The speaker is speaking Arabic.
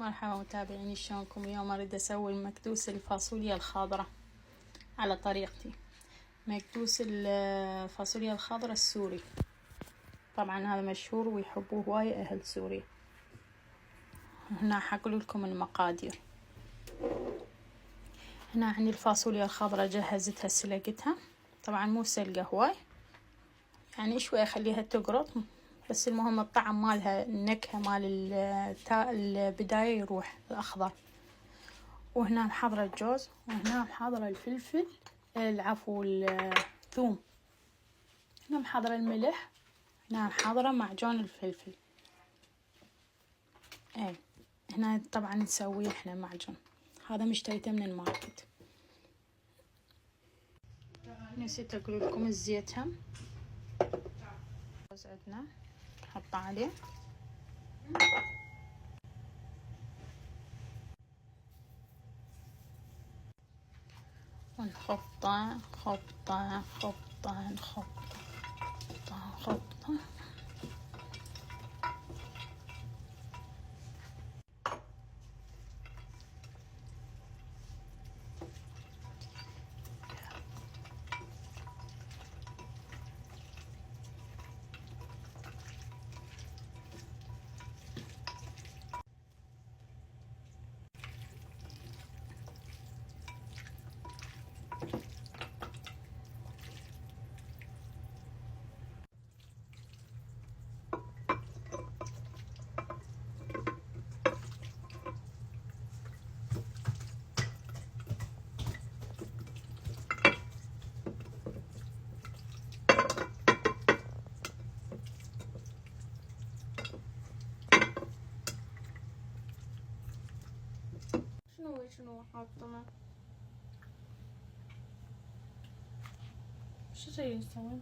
مرحبا متابعيني، شلونكم؟ اليوم اريد اسوي المكدوس الفاصوليا الخضراء على طريقتي. مكدوس الفاصوليا الخضراء السوري، طبعا هذا مشهور ويحبوه هواي اهل سوريا. هنا حقول لكم المقادير. هنا عندي الفاصوليا الخضراء جهزتها سلقتها، طبعا مو سلقة هواي، يعني شوي اخليها تقرط، بس المهم الطعم مالها، النكهة مال البداية يروح الأخضر. وهنا محضرة الجوز، وهنا محضرة الفلفل، العفو الثوم. هنا محضرة الملح، هنا محضرة معجون الفلفل. هنا طبعا نسوي احنا معجون، هذا مشتريته من الماركت. نسيت اقول لكم الزيت هم عندنا نحطه عليه، ونخبطه خبطه خبطه خبطه خبطه. شنو حاطه؟ شو جاي يسوي؟